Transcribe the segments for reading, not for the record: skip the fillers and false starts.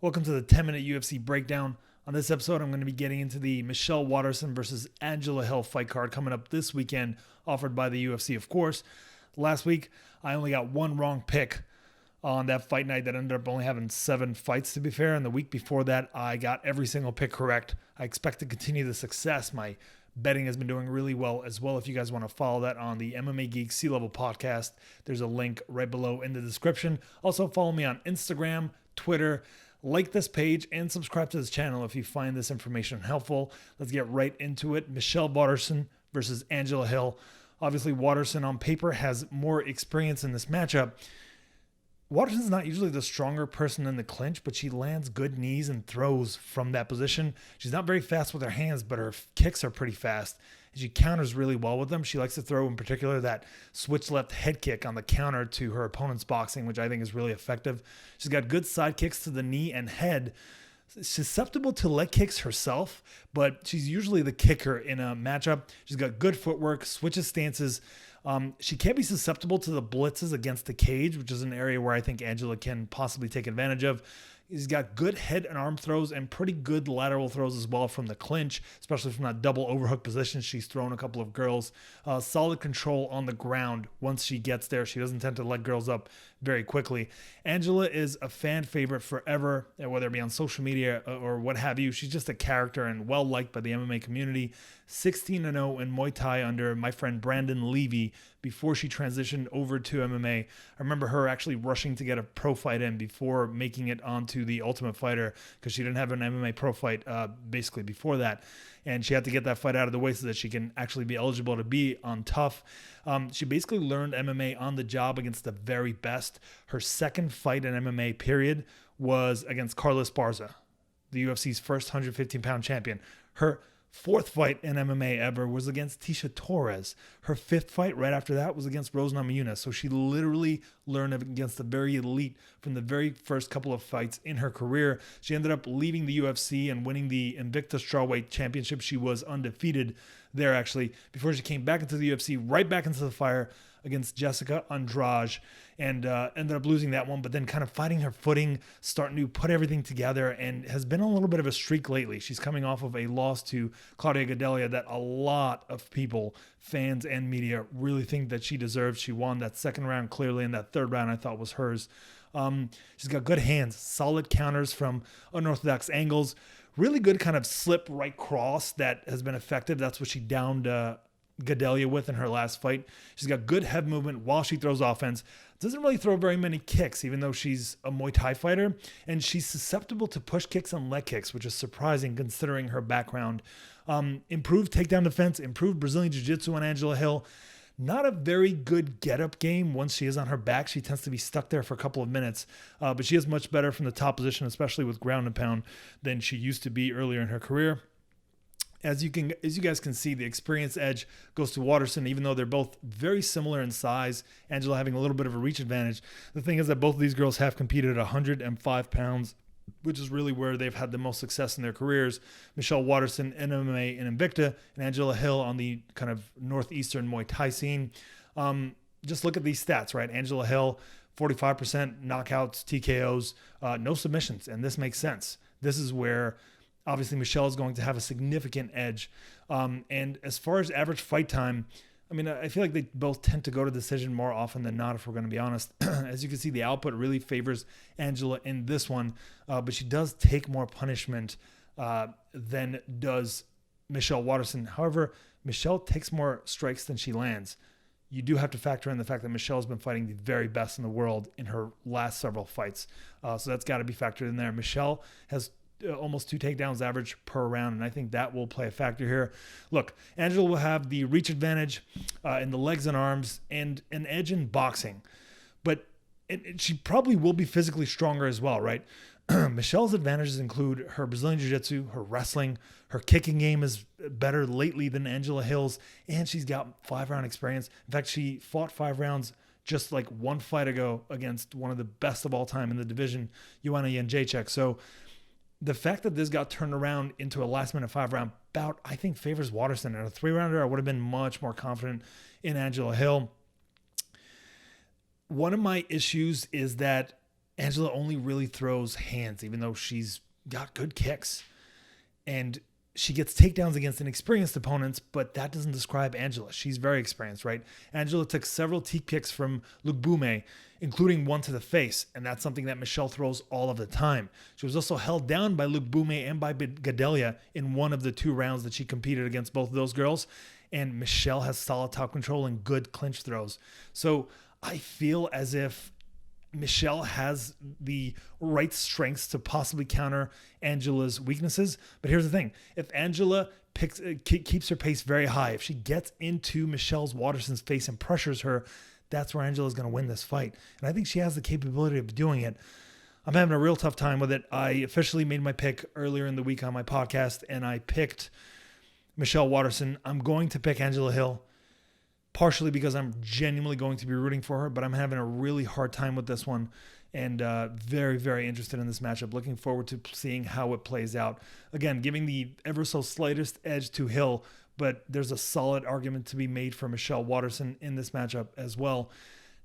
Welcome to the 10-minute UFC breakdown. On this episode, I'm going to be getting into the Michelle Waterson versus Angela Hill fight card coming up this weekend, offered by the UFC, of course. Last week, I only got one wrong pick on that fight night that ended up only having 7 fights, to be fair. And the week before that, I got every single pick correct. I expect to continue the success. My betting has been doing really well as well. If you guys want to follow that on the MMA Geek C-Level podcast, there's a link right below in the description. Also, follow me on Instagram, Twitter. Like this page and subscribe to this channel if you find this information helpful. Let's get right into it. Michelle Waterson versus Angela Hill. Obviously, Waterson on paper has more experience in this matchup. Waterson's not usually the stronger person in the clinch, but she lands good knees and throws from that position. She's not very fast with her hands, but her kicks are pretty fast. She counters really well with them. She likes to throw, in particular, that switch left head kick on the counter to her opponent's boxing, which I think is really effective. She's got good side kicks to the knee and head. Susceptible to leg kicks herself, but she's usually the kicker in a matchup. She's got good footwork, switches stances. She can't be susceptible to the blitzes against the cage, which is an area where I think Angela can possibly take advantage of. He's got good head and arm throws and pretty good lateral throws as well from the clinch, especially from that double overhook position. She's thrown a couple of girls. Solid control on the ground once she gets there. She doesn't tend to let girls up very quickly. Angela is a fan favorite forever, whether it be on social media or what have you. She's just a character and well-liked by the MMA community. 16-0 in Muay Thai under my friend Brandon Levy before she transitioned over to MMA. I remember her actually rushing to get a pro fight in before making it onto the Ultimate Fighter because she didn't have an MMA pro fight basically before that. And she had to get that fight out of the way so that she can actually be eligible to be on Tough. She basically learned MMA on the job against the very best. Her second fight in MMA, period, was against Carla Esparza, the UFC's first 115-pound champion. Her fourth fight in MMA ever was against Tecia Torres. Her fifth fight right after that was against Rose Namajunas. So she literally learned against the very elite from the very first couple of fights in her career. She ended up leaving the UFC and winning the Invicta Strawweight Championship. She was undefeated there, actually, before she came back into the UFC, right back into the fire against Jessica Andrade, and ended up losing that one, but then kind of finding her footing, starting to put everything together, and has been on a little bit of a streak lately. She's coming off of a loss to Claudia Gadelha that a lot of people, fans and media, really think that she deserved. She won that second round clearly, and that third round I thought was hers. She's got good hands, solid counters from unorthodox angles, really good kind of slip right cross that has been effective. That's what she downed Gadelha with in her last fight. She's got good head movement while she throws offense. Doesn't really throw very many kicks, even though she's a Muay Thai fighter. And she's susceptible to push kicks and leg kicks, which is surprising considering her background. Improved takedown defense, improved Brazilian Jiu-Jitsu on Angela Hill. Not a very good get-up game once she is on her back. She tends to be stuck there for a couple of minutes. But she is much better from the top position, especially with ground and pound, than she used to be earlier in her career. As you guys can see, the experience edge goes to Waterson, even though they're both very similar in size. Angela having a little bit of a reach advantage. The thing is that both of these girls have competed at 105 pounds, which is really where they've had the most success in their careers. Michelle Waterson in MMA and Invicta, and Angela Hill on the kind of northeastern Muay Thai scene. Just look at these stats, right? Angela Hill, 45% knockouts, TKOs, no submissions, and this makes sense. This is where obviously Michelle is going to have a significant edge. And as far as average fight time, I mean, I feel like they both tend to go to decision more often than not, if we're going to be honest. As you can see, the output really favors Angela in this one, but she does take more punishment than does Michelle Waterson. However, Michelle takes more strikes than she lands. You do have to factor in the fact that Michelle's been fighting the very best in the world in her last several fights. So that's got to be factored in there. Michelle has almost 2 takedowns average per round, and I think that will play a factor here. Look, Angela will have the reach advantage in the legs and arms and an edge in boxing, but she probably will be physically stronger as well, right? Michelle's advantages include her Brazilian Jiu-Jitsu, her wrestling, her kicking game is better lately than Angela Hill's, and she's got 5-round experience. In fact, she fought 5 rounds just like one fight ago against one of the best of all time in the division, Joanna Jędrzejczyk. So the fact that this got turned around into a last-minute 5-round bout, I think favors Waterson. In a 3-rounder, I would have been much more confident in Angela Hill. One of my issues is that Angela only really throws hands, even though she's got good kicks. And she gets takedowns against inexperienced opponents, but that doesn't describe Angela. She's very experienced, right? Angela took several T kicks from Lugbume, including one to the face, and that's something that Michelle throws all of the time. She was also held down by Lugbume and by Gadelia in one of the 2 rounds that she competed against both of those girls, and Michelle has solid top control and good clinch throws. So I feel as if Michelle has the right strengths to possibly counter Angela's weaknesses. But here's the thing. If Angela keeps her pace very high, if she gets into Michelle's Waterson's face and pressures her, that's where Angela's going to win this fight. And I think she has the capability of doing it. I'm having a real tough time with it. I officially made my pick earlier in the week on my podcast, and I picked Michelle Waterson. I'm going to pick Angela Hill, partially because I'm genuinely going to be rooting for her, but I'm having a really hard time with this one, and very, very interested in this matchup. Looking forward to seeing how it plays out. Again, giving the ever so slightest edge to Hill, but there's a solid argument to be made for Michelle Waterson in this matchup as well.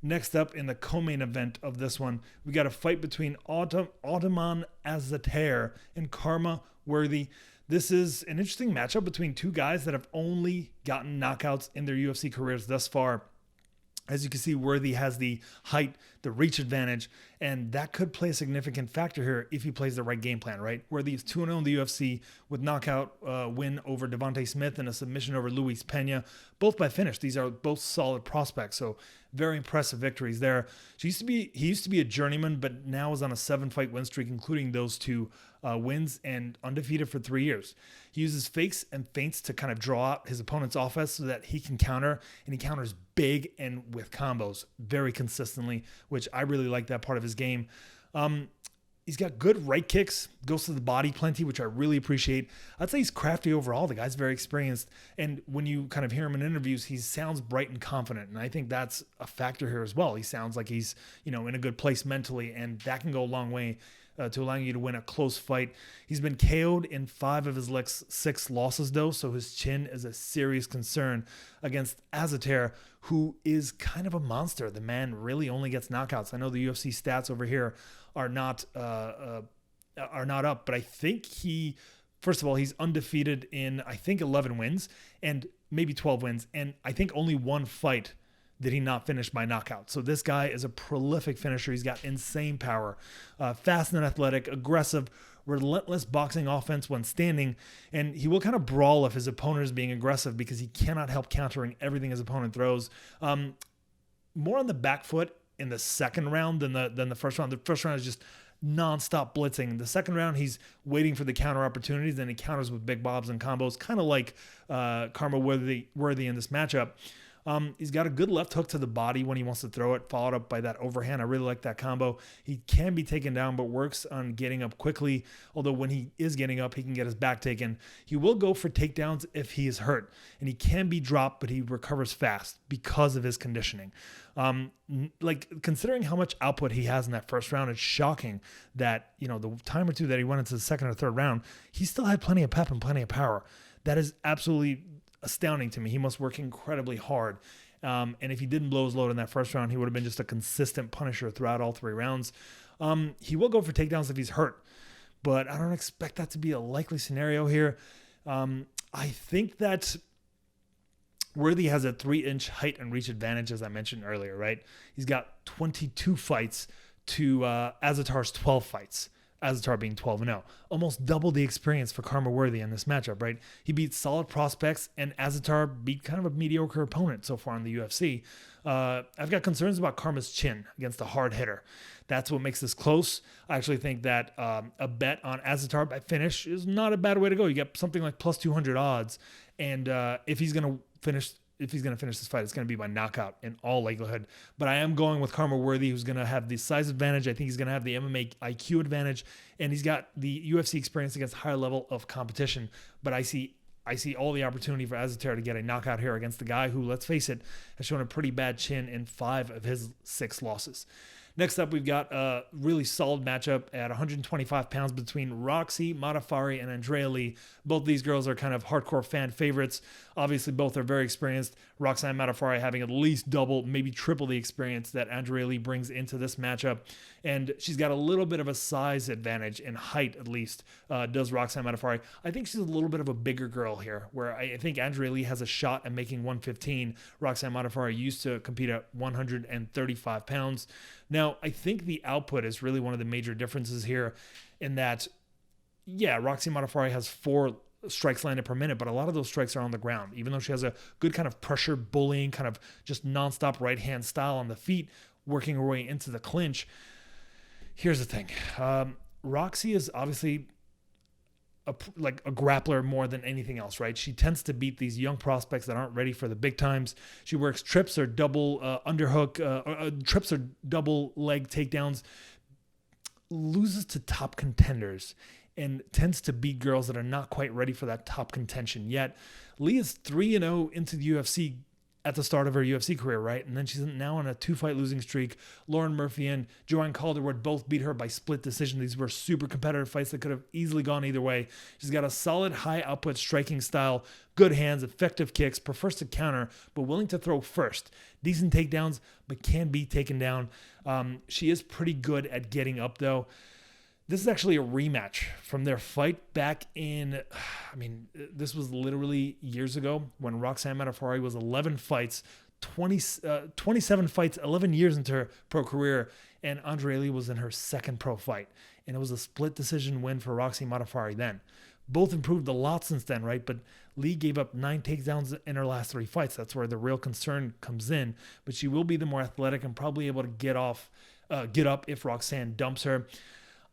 Next up in the co-main event of this one, we got a fight between Ottman Azaitar and Karma Worthy. This is an interesting matchup between 2 guys that have only gotten knockouts in their UFC careers thus far. As you can see, Worthy has the height, the reach advantage, and that could play a significant factor here if he plays the right game plan, right? Worthy is 2-0 in the UFC with knockout win over Devontae Smith and a submission over Luis Pena, both by finish. These are both solid prospects, so very impressive victories there. He used to be a journeyman, but now is on a 7-fight win streak, including those 2 wins, and undefeated for 3 years. He uses fakes and feints to kind of draw out his opponent's offense so that he can counter, and he counters big and with combos very consistently, which I really like that part of his game. He's got good right kicks, goes to the body plenty, which I really appreciate. I'd say he's crafty overall. The guy's very experienced. And when you kind of hear him in interviews, he sounds bright and confident. And I think that's a factor here as well. He sounds like he's, in a good place mentally, and that can go a long way to allowing you to win a close fight. He's been KO'd in 5 of his 6 losses, though, so his chin is a serious concern against Azaitar, who is kind of a monster. The man really only gets knockouts. I know the UFC stats over here are not up, but I think first of all, he's undefeated in, I think, 11 wins and maybe 12 wins, and I think only 1 fight did he not finish by knockout. So this guy is a prolific finisher. He's got insane power, fast and athletic, aggressive, relentless boxing offense when standing, and he will kind of brawl if his opponent is being aggressive because he cannot help countering everything his opponent throws. More on the back foot in the second round than the first round. The first round is just nonstop blitzing. The second round, he's waiting for the counter opportunities, and he counters with big bobs and combos, kind of like Karma Worthy in this matchup. He's got a good left hook to the body when he wants to throw it, followed up by that overhand. I really like that combo. He can be taken down, but works on getting up quickly. Although when he is getting up, he can get his back taken. He will go for takedowns if he is hurt, and he can be dropped, but he recovers fast because of his conditioning. Considering how much output he has in that first round, it's shocking that, the time or two that he went into the second or third round, he still had plenty of pep and plenty of power. That is absolutely astounding to me. He must work incredibly hard. And if he didn't blow his load in that first round, he would have been just a consistent punisher throughout all 3 rounds. He will go for takedowns if he's hurt, but I don't expect that to be a likely scenario here. I think that Worthy has a 3-inch height and reach advantage, as I mentioned earlier, right? He's got 22 fights to Azaitar's 12 fights. Azaitar being 12-0, almost double the experience for Karma Worthy in this matchup, right? He beat solid prospects, and Azaitar beat kind of a mediocre opponent so far in the UFC. I've got concerns about Karma's chin against a hard hitter. That's what makes this close. I actually think that a bet on Azaitar by finish is not a bad way to go. You get something like plus 200 odds, and if he's going to finish this fight, it's going to be by knockout in all likelihood. But I am going with Karma Worthy, who's going to have the size advantage. I think he's going to have the MMA IQ advantage, and he's got the UFC experience against a higher level of competition. But I see all the opportunity for Azaitar to get a knockout here against the guy who, let's face it, has shown a pretty bad chin in 5 of his 6 losses. Next up, we've got a really solid matchup at 125 pounds between Roxy, Madifari, and Andrea Lee. Both these girls are kind of hardcore fan favorites. Obviously, both are very experienced. Roxanne and Madifari having at least double, maybe triple the experience that Andrea Lee brings into this matchup. And she's got a little bit of a size advantage in height, at least, does Roxanne Madifari. I think she's a little bit of a bigger girl here, where I think Andrea Lee has a shot at making 115. Roxanne Madifari used to compete at 135 pounds. Now, I think the output is really one of the major differences here in that, yeah, Roxy Madifari has 4 strikes landed per minute, but a lot of those strikes are on the ground. Even though she has a good kind of pressure bullying, kind of just nonstop right hand style on the feet, working her way into the clinch. Here's the thing. Roxy is obviously a grappler more than anything else, right? She tends to beat these young prospects that aren't ready for the big times. She works trips or double underhook, trips or double leg takedowns, loses to top contenders, and tends to beat girls that are not quite ready for that top contention yet. Lee is 3-0 into the UFC at the start of her UFC career, right? And then she's now on a 2-fight losing streak. Lauren Murphy and Joanne Calderwood both beat her by split decision. These were super competitive fights that could have easily gone either way. She's got a solid high output striking style, good hands, effective kicks, prefers to counter, but willing to throw first. Decent takedowns, but can be taken down. She is pretty good at getting up though. This is actually a rematch from their fight back in, this was literally years ago when Roxanne Madifari was 11 fights, 27 fights, 11 years into her pro career, and Andrea Lee was in her second pro fight. And it was a split decision win for Roxy Madifari then. Both improved a lot since then, right? But Lee gave up 9 takedowns in her last 3 fights. That's where the real concern comes in. But she will be the more athletic and probably able to get up if Roxanne dumps her.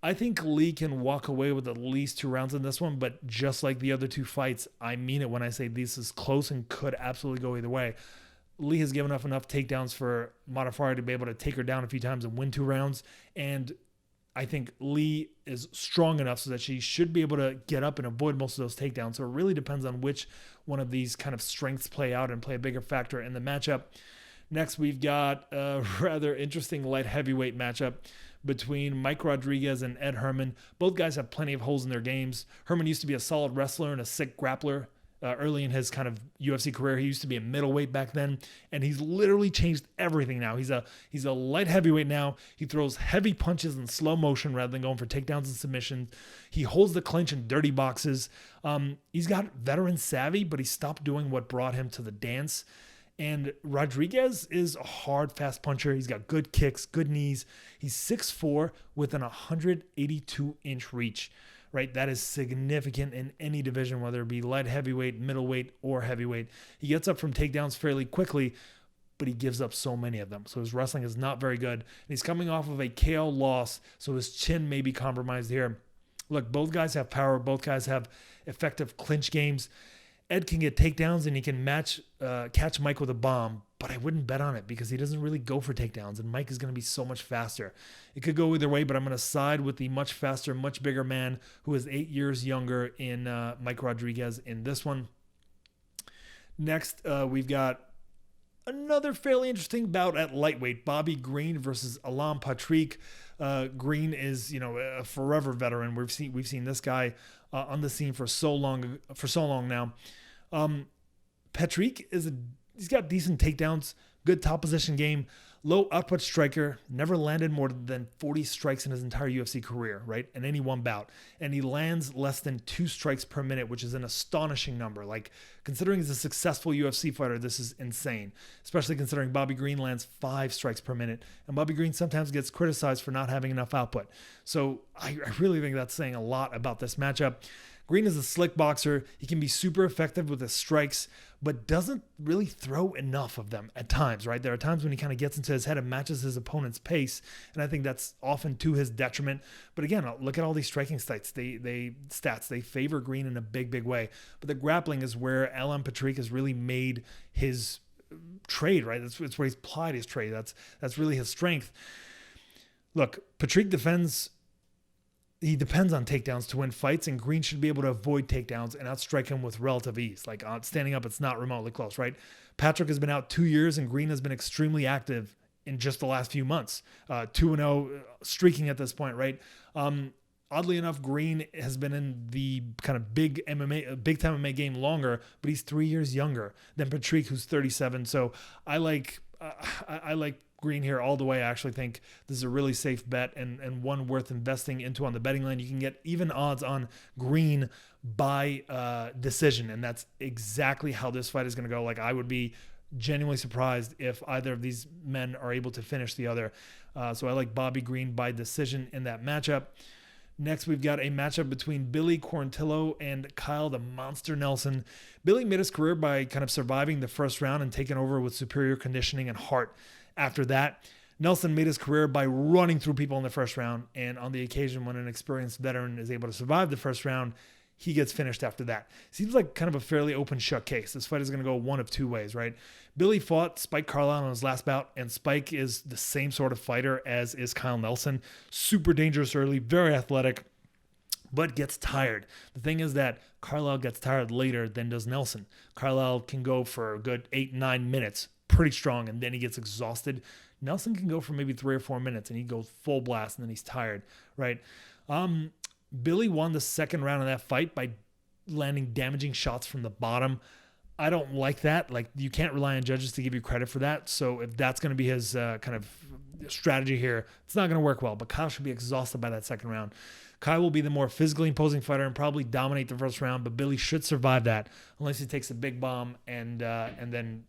I think Lee can walk away with at least 2 rounds in this one, but just like the other 2 fights, I mean it when I say this is close and could absolutely go either way. Lee has given up enough takedowns for Matafari to be able to take her down a few times and win 2 rounds, and I think Lee is strong enough so that she should be able to get up and avoid most of those takedowns. So it really depends on which one of these kind of strengths play out and play a bigger factor in the matchup. Next, we've got a rather interesting light heavyweight matchup between Mike Rodriguez and Ed Herman. Both guys have plenty of holes in their games. Herman used to be a solid wrestler and a sick grappler early in his kind of UFC career. He used to be a middleweight back then, and he's literally changed everything now. He's a light heavyweight now. He throws heavy punches in slow motion rather than going for takedowns and submissions. He holds the clinch in dirty boxes. He's got veteran savvy, but he stopped doing what brought him to the dance. And Rodriguez is a hard, fast puncher. He's got good kicks, good knees. He's 6'4" with an 182-inch reach, right? That is significant in any division, whether it be light heavyweight, middleweight, or heavyweight. He gets up from takedowns fairly quickly, but he gives up so many of them. So his wrestling is not very good. And he's coming off of a KO loss, so his chin may be compromised here. Look, both guys have power. Both guys have effective clinch games. Ed can get takedowns and he can catch Mike with a bomb, but I wouldn't bet on it because he doesn't really go for takedowns, and Mike is going to be so much faster. It could go either way, but I'm going to side with the much faster, much bigger man who is 8 years younger in Mike Rodriguez in this one. Next, we've got another fairly interesting bout at lightweight. Bobby Green versus Allan Patrick. Green is, a forever veteran. We've seen this guy on the scene for so long now. Patrick he's got decent takedowns, good top position game, low output striker, never landed more than 40 strikes in his entire UFC career, right? In any one bout. And he lands less than 2 strikes per minute, which is an astonishing number. Like, considering he's a successful UFC fighter, this is insane, especially considering Bobby Green lands 5 strikes per minute. And Bobby Green sometimes gets criticized for not having enough output. So I really think that's saying a lot about this matchup. Green is a slick boxer. He can be super effective with his strikes, but doesn't really throw enough of them at times, right? There are times when he kind of gets into his head and matches his opponent's pace, and I think that's often to his detriment. But again, look at all these striking stats. They favor Green in a big, big way. But the grappling is where Allan Patrick has really made his trade, right? It's where he's plied his trade. That's really his strength. Look, Patrick depends on takedowns to win fights, and Green should be able to avoid takedowns and outstrike him with relative ease. Like, standing up, it's not remotely close, right? Patrick has been out 2 years, and Green has been extremely active in just the last few months. 2-0 streaking at this point, right? Oddly enough, Green has been in the kind of big time MMA game longer, but he's 3 years younger than Patrick, who's 37. So I like Green here all the way. I actually think this is a really safe bet and one worth investing into on the betting line. You can get even odds on Green by decision, and that's exactly how this fight is going to go. Like, I would be genuinely surprised if either of these men are able to finish the other. So I like Bobby Green by decision in that matchup. Next, we've got a matchup between Billy Quarantillo and Kyle the Monster Nelson. Billy made his career by kind of surviving the first round and taking over with superior conditioning and heart. After that, Nelson made his career by running through people in the first round, and on the occasion when an experienced veteran is able to survive the first round, he gets finished after that. Seems like kind of a fairly open shut case. This fight is going to go one of two ways, right? Billy fought Spike Carlisle on his last bout, and Spike is the same sort of fighter as is Kyle Nelson. Super dangerous early, very athletic, but gets tired. The thing is that Carlisle gets tired later than does Nelson. Carlisle can go for a good 8-9 minutes, pretty strong, and then he gets exhausted. Nelson can go for maybe 3 or 4 minutes, and he goes full blast, and then he's tired, right? Billy won the second round of that fight by landing damaging shots from the bottom. I don't like that. Like, you can't rely on judges to give you credit for that. So if that's going to be his kind of strategy here, it's not going to work well. But Kyle should be exhausted by that second round. Kyle will be the more physically imposing fighter and probably dominate the first round, but Billy should survive that unless he takes a big bomb and then,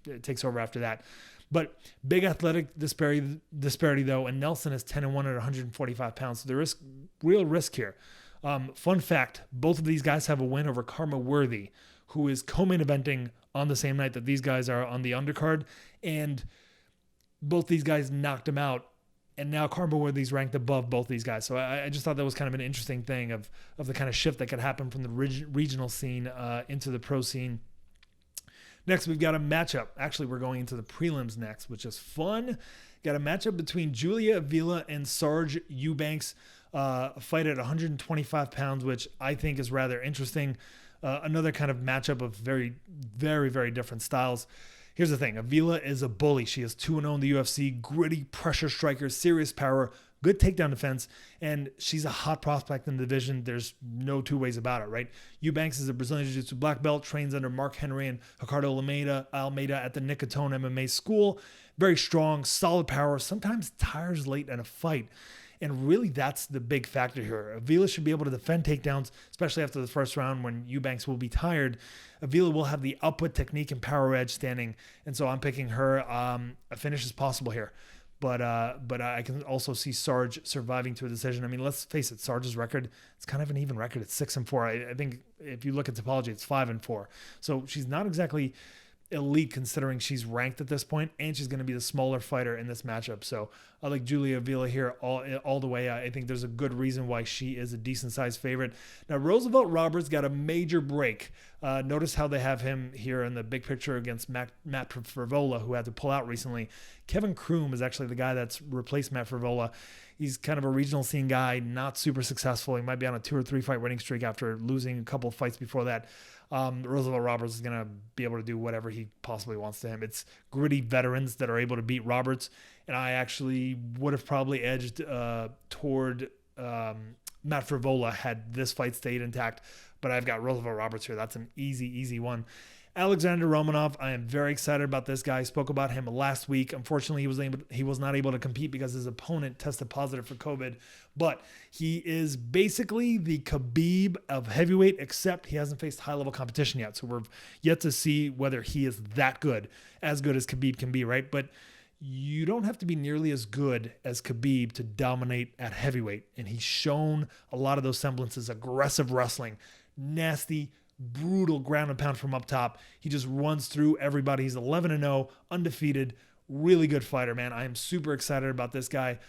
it takes over after that. But big athletic disparity though, and Nelson is 10-1 at 145 pounds. So there is real risk here. Fun fact, both of these guys have a win over Karma Worthy, who is co-main eventing on the same night that these guys are on the undercard. And both these guys knocked him out. And now Karma Worthy's ranked above both these guys. So I just thought that was kind of an interesting thing of the kind of shift that could happen from the regional scene into the pro scene. Next, we've got a matchup. Actually, we're going into the prelims next, which is fun. Got a matchup between Julia Avila and Sarge Eubanks, a fight at 125 pounds, which I think is rather interesting. Another kind of matchup of very, very, very different styles. Here's the thing. Avila is a bully. She is 2-0 in the UFC, gritty pressure striker, serious power, good takedown defense, and she's a hot prospect in the division. There's no two ways about it, right? Eubanks is a Brazilian Jiu-Jitsu black belt, trains under Mark Henry and Ricardo Almeida at the Nicotone MMA school. Very strong, solid power, sometimes tires late in a fight. And really, that's the big factor here. Avila should be able to defend takedowns, especially after the first round when Eubanks will be tired. Avila will have the output, technique, and power edge standing. And so I'm picking her. A finish is possible here. But I can also see Sarge surviving to a decision. I mean, let's face it, Sarge's record, it's kind of an even record. It's 6-4. I think if you look at topology, it's 5-4. So she's not exactly elite considering she's ranked at this point, and she's going to be the smaller fighter in this matchup. So I like Julia Avila here all the way. I think there's a good reason why she is a decent sized favorite. Now, Roosavelt Roberts got a major break. Notice how they have him here in the big picture against Matt Fravola, who had to pull out recently. Kevin Croom is actually the guy that's replaced Matt Fravola. He's kind of a regional scene guy, not super successful. He might be on a 2 or 3 fight winning streak after losing a couple of fights before that. Roosevelt Roberts is going to be able to do whatever he possibly wants to him. It's gritty veterans that are able to beat Roberts, and I actually would have probably edged toward Matt Fravola had this fight stayed intact, but I've got Roosevelt Roberts here. That's an easy one. Alexander Romanov, I am very excited about this guy. I spoke about him last week. Unfortunately, he was not able to compete because his opponent tested positive for COVID. But he is basically the Khabib of heavyweight, except he hasn't faced high-level competition yet. So we're yet to see whether he is that good as Khabib can be, right? But you don't have to be nearly as good as Khabib to dominate at heavyweight. And he's shown a lot of those semblances, aggressive wrestling, nasty, brutal ground and pound from up top. He just runs through everybody. He's 11-0, undefeated, really good fighter, man. I am super excited about this guy.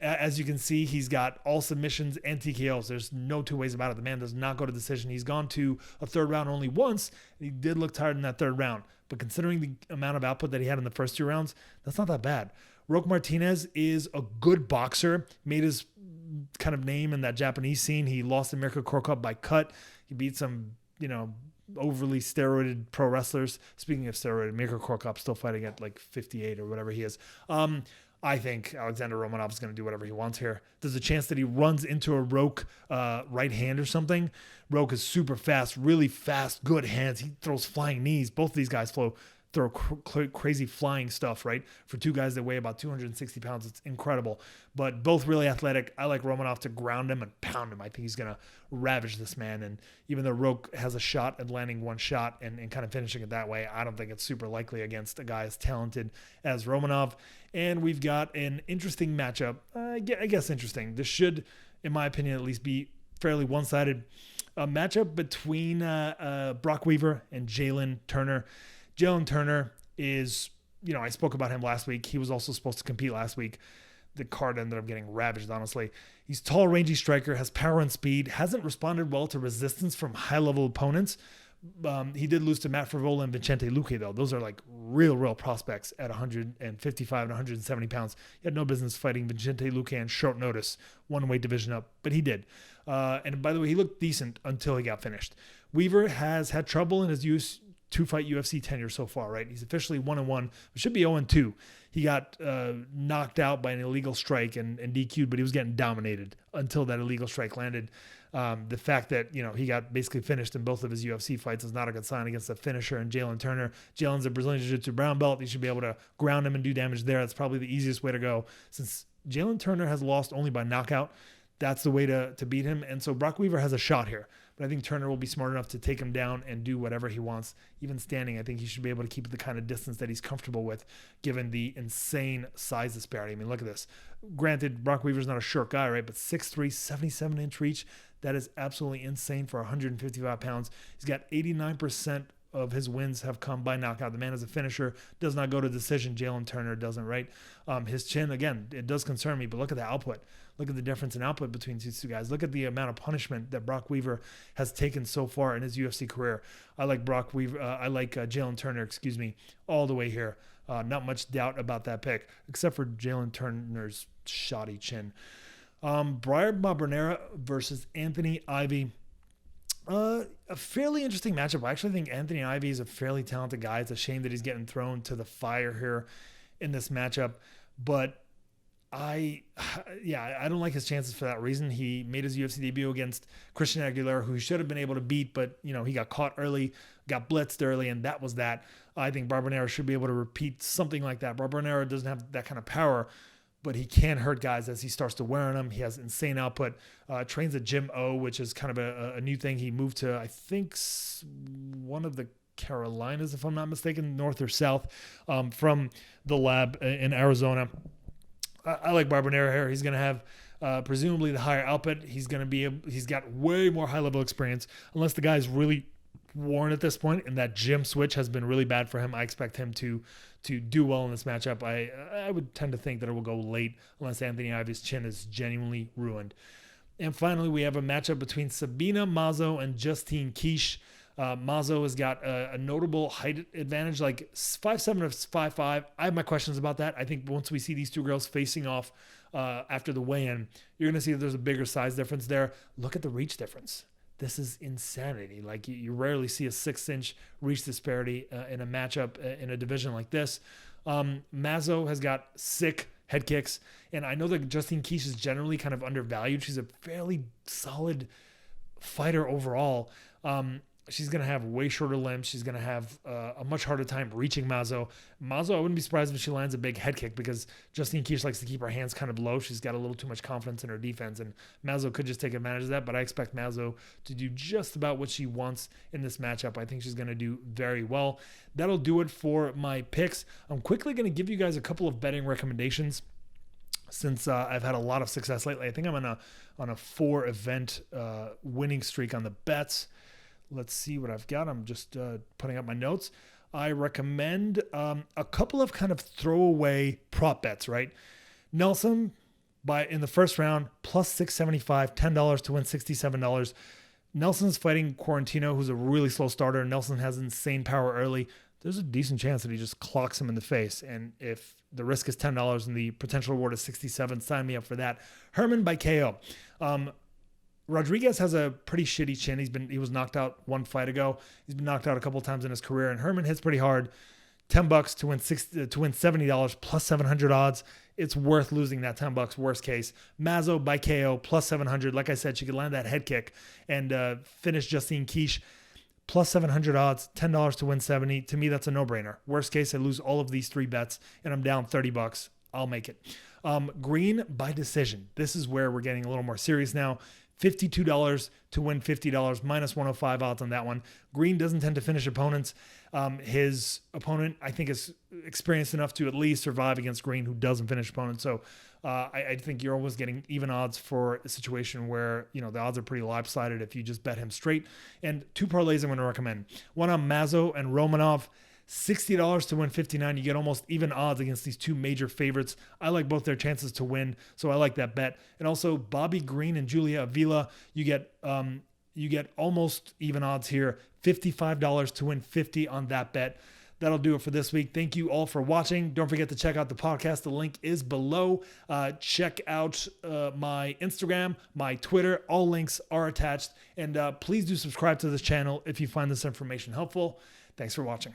As you can see, he's got all submissions and TKOs. There's no two ways about it. The man does not go to decision. He's gone to a third round only once. He did look tired in that third round, but considering the amount of output that he had in the first 2 rounds, that's not that bad. Roque Martinez is a good boxer, made his kind of name in that Japanese scene. He lost the American Core Cup by cut. He beat some, overly steroided pro wrestlers. Speaking of steroided, Mirko Cro Cop still fighting at like 58 or whatever he is. I think Alexander Romanov is going to do whatever he wants here. There's a chance that he runs into a Roque right hand or something. Roque is super fast, really fast, good hands. He throws flying knees. Both of these guys throw crazy flying stuff, right? For two guys that weigh about 260 pounds, it's incredible. But both really athletic. I like Romanov to ground him and pound him. I think he's going to ravage this man. And even though Roque has a shot at landing one shot and kind of finishing it that way, I don't think it's super likely against a guy as talented as Romanov. And we've got an interesting matchup. I guess interesting. This should, in my opinion, at least be fairly one-sided. A matchup between Brock Weaver and Jailin Turner. Jailin Turner is, I spoke about him last week. He was also supposed to compete last week. The card ended up getting ravaged, honestly. He's tall, rangy striker, has power and speed, hasn't responded well to resistance from high-level opponents. He did lose to Matt Fravola and Vicente Luque, though. Those are like real prospects at 155 and 170 pounds. He had no business fighting Vicente Luque on short notice, one weight division up, but he did. And by the way, he looked decent until he got finished. Weaver has had trouble in his two-fight UFC tenure so far, right? He's officially 1-1, but should be 0-2. He got knocked out by an illegal strike and DQ'd, but he was getting dominated until that illegal strike landed. The fact that, he got basically finished in both of his UFC fights is not a good sign against the finisher and Jailin Turner. Jailin's a Brazilian Jiu-Jitsu brown belt. He should be able to ground him and do damage there. That's probably the easiest way to go. Since Jailin Turner has lost only by knockout, that's the way to beat him. And so Brock Weaver has a shot here. But I think Turner will be smart enough to take him down and do whatever he wants. Even standing, I think he should be able to keep the kind of distance that he's comfortable with, given the insane size disparity. I mean, look at this. Granted, Brock Weaver's not a short guy, right? But 6'3", 77-inch reach. That is absolutely insane for 155 pounds. He's got 89% of his wins have come by knockout. The man is a finisher, does not go to decision. Jailin Turner doesn't, right? His chin, again, it does concern me, but look at the output. Look at the difference in output between these two guys. Look at the amount of punishment that Brock Weaver has taken so far in his UFC career. I like Brock Weaver. Jailin Turner, all the way here. Not much doubt about that pick, except for Jailin Turner's shoddy chin. Bryan Barberena versus Anthony Ivy. A fairly interesting matchup. I actually think Anthony Ivy is a fairly talented guy. It's a shame that he's getting thrown to the fire here in this matchup, but I don't like his chances for that reason. He made his UFC debut against Christian Aguilera, who he should have been able to beat, but he got caught early, got blitzed early, and that was that. I think Barberena should be able to repeat something like that. Barberena doesn't have that kind of power, but he can hurt guys as he starts to wear on them. He has insane output. Trains at Gym O, which is kind of a new thing. He moved to, I think, one of the Carolinas, if I'm not mistaken, north or south, from the lab in Arizona. I like Barberena here. He's going to have presumably the higher output. He's got way more high level experience. Unless the guy's really worn at this point, and that gym switch has been really bad for him. I expect him to do well in this matchup. I would tend to think that it will go late unless Anthony Ivy's chin is genuinely ruined. And finally, we have a matchup between Sabina Mazzo and Justine Keisha. Mazzo has got a notable height advantage, like 5'7" or 5'5". I have my questions about that. I think once we see these two girls facing off after the weigh-in, you're going to see that there's a bigger size difference there. Look at the reach difference. This is insanity. Like, you rarely see a 6-inch reach disparity in a matchup in a division like this. Mazzo has got sick head kicks, and I know that Justine Keisha is generally kind of undervalued. She's a fairly solid fighter overall. She's going to have way shorter limbs. She's going to have a much harder time reaching Mazzo. Mazzo, I wouldn't be surprised if she lands a big head kick because Justine Keisha likes to keep her hands kind of low. She's got a little too much confidence in her defense, and Mazzo could just take advantage of that, but I expect Mazzo to do just about what she wants in this matchup. I think she's going to do very well. That'll do it for my picks. I'm quickly going to give you guys a couple of betting recommendations since I've had a lot of success lately. I think I'm on a 4-event winning streak on the bets. Let's see what I've got. I'm just putting up my notes. I recommend a couple of kind of throwaway prop bets, right? Nelson in the first round, plus 675, $10 to win $67. Nelson's fighting Quarantillo, who's a really slow starter. Nelson has insane power early. There's a decent chance that he just clocks him in the face. And if the risk is $10 and the potential reward is $67, sign me up for that. Herman by KO. Rodriguez has a pretty shitty chin. He was knocked out one fight ago. He's been knocked out a couple times in his career. And Herman hits pretty hard. $10 to win $70 plus 700 odds. It's worth losing that $10 worst case. Mazzo by KO plus 700. Like I said, she could land that head kick and finish Justine Keisha plus 700 odds. $10 to win 70. To me, that's a no-brainer. Worst case, I lose all of these 3 bets and I'm down $30. I'll make it. Green by decision. This is where we're getting a little more serious now. $52 to win $50, minus 105 odds on that one. Green doesn't tend to finish opponents. His opponent, I think, is experienced enough to at least survive against Green, who doesn't finish opponents. So I think you're always getting even odds for a situation where, the odds are pretty lopsided if you just bet him straight. And 2 parlays I'm going to recommend. One on Mazzo and Romanov. $60 to win 59. You get almost even odds against these 2 major favorites. I like both their chances to win, so I like that bet. And also Bobby Green and Julia Avila. You get almost even odds here. $55 to win 50 on that bet. That'll do it for this week. Thank you all for watching. Don't forget to check out the podcast. The link is below. Check out my Instagram, my Twitter. All links are attached. And please do subscribe to this channel if you find this information helpful. Thanks for watching.